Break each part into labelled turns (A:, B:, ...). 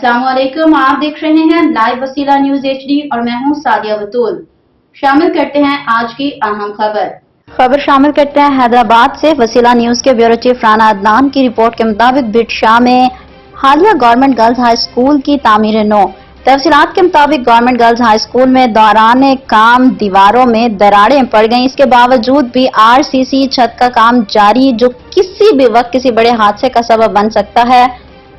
A: अस्सलामुअलैकुम, आप देख रहे हैं लाइव वसीला न्यूज HD और मैं हूं सादिया बतूल। शामिल करते हैं आज की अहम खबर शामिल करते हैं हैदराबाद से। वसीला न्यूज के ब्यूरो चीफ राना अदनान की रिपोर्ट के मुताबिक भिटशा में हालिया गवर्नमेंट गर्ल्स हाई स्कूल की तामीर नौ। तफसीलात के मुताबिक गवर्नमेंट गर्ल्स हाई स्कूल में दौरान काम दीवारों में दरारें पड़ गईं। इसके बावजूद भी RCC छत का काम जारी, जो किसी भी वक्त किसी बड़े हादसे का सबब बन सकता है।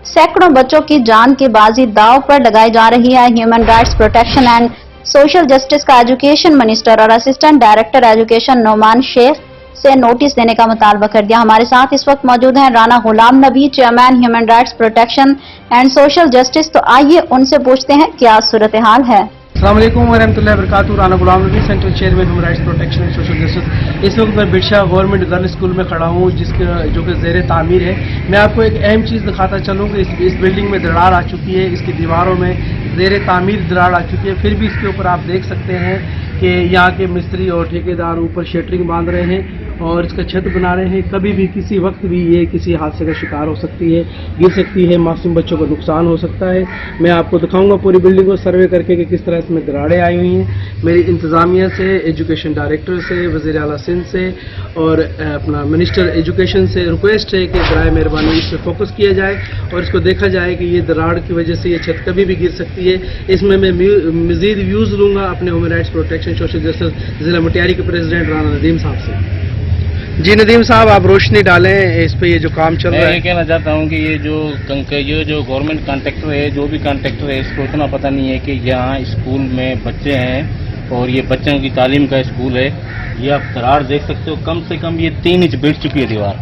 A: सैकड़ों बच्चों की जान की बाजी दांव पर लगाई जा रही है। Human rights protection and social justice का एजुकेशन मिनिस्टर और assistant director education Noman Shaikh से नोटिस देने का मुतालबा कर दिया। हमारे साथ इस वक्त मौजूद हैं Rana Ghulam Nabi, chairman human rights protection and social justice. तो आइए उनसे पूछते हैं क्या सूरत हाल है।
B: अस्सलाम वालेकुम वरहमतुल्लाहि वबरकातुहू। Rana Ghulam Nabi, central chairman human rights protection and social justice. इस वक्त मैं भिटशा गवर्नमेंट गर्ल्स स्कूल में खड़ा हूँ, जो कि ज़ेर तामीर है। मैं आपको एक अहम चीज़ दिखाता चलूँ कि इस बिल्डिंग में दरार आ चुकी है, इसकी दीवारों में ज़ेर तामीर दरार आ चुकी है। फिर भी इसके ऊपर आप देख सकते हैं कि यहाँ के मिस्त्री और ठेकेदार ऊपर शटरिंग बांध रहे हैं और इसका छत बना रहे हैं। कभी भी किसी वक्त भी ये किसी हादसे का शिकार हो सकती है, गिर सकती है, मासूम बच्चों को नुकसान हो सकता है। मैं आपको दिखाऊंगा पूरी बिल्डिंग को सर्वे करके कि किस तरह इसमें दरारें आई हुई हैं। मेरी इंतज़ामिया से, एजुकेशन डायरेक्टर से, वज़ीर आला सिंध से और अपना मिनिस्टर एजुकेशन से रिक्वेस्ट है कि बराए मेहरबानी इस पर फोकस किया जाए और इसको देखा जाए कि ये दरार की वजह से ये छत कभी भी गिर सकती है। इसमें मैं मज़ीद व्यूज़ लूँगा अपने human rights protection social justice ज़िला मुटियारी के प्रेसिडेंट राना नदीम साहब से। जी नदीम साहब, आप रोशनी डालें इस पे, ये जो काम चल रहा है।
C: मैं ये कहना चाहता हूँ कि ये जो गवर्नमेंट कॉन्ट्रैक्टर है, जो भी कॉन्ट्रैक्टर है, इसको इतना पता नहीं है कि यहाँ स्कूल में बच्चे हैं और ये बच्चों की तालीम का स्कूल है। ये आप दरार देख सकते हो, कम से कम ये 3 इंच बैठ चुकी है दीवार,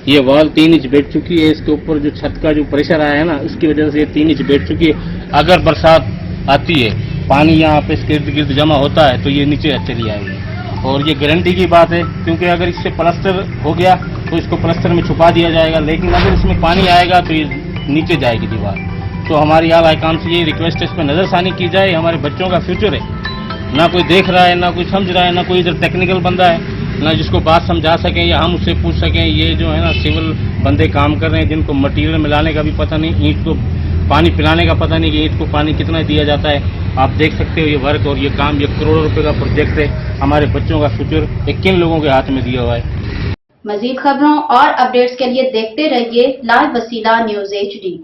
C: ये वॉल 3 इंच बैठ चुकी है। इसके ऊपर जो छत का जो प्रेशर आया है ना, उसकी वजह से ये 3 इंच बैठ चुकी है। अगर बरसात आती है, पानी यहाँ पे इसके इर्द गिर्द जमा होता है तो ये नीचे चली आएगी। और ये गारंटी की बात है, क्योंकि अगर इससे प्लास्टर हो गया तो इसको प्लास्टर में छुपा दिया जाएगा, लेकिन अगर इसमें पानी आएगा तो ये नीचे जाएगी दीवार। तो हमारी आला हुकाम से ये रिक्वेस्ट है, इस पर नज़रसानी की जाए। हमारे बच्चों का फ्यूचर है, ना कोई देख रहा है, ना कोई समझ रहा है, ना कोई इधर टेक्निकल बंदा है, ना जिसको बात समझा सकें या हम उससे पूछ सकें। ये जो है ना सिविल बंदे काम कर रहे हैं, जिनको मटीरियल मिलाने का भी पता नहीं, ईंट को पानी पिलाने का पता नहीं कि ईंट को पानी कितना दिया जाता है। आप देख सकते हो ये वर्क और ये काम, ये करोड़ों रुपए का प्रोजेक्ट है। हमारे बच्चों का फ्यूचर एक किन लोगों के हाथ में दिया हुआ है।
A: मजीद खबरों और अपडेट्स के लिए देखते रहिए लाइव वसीला न्यूज HD।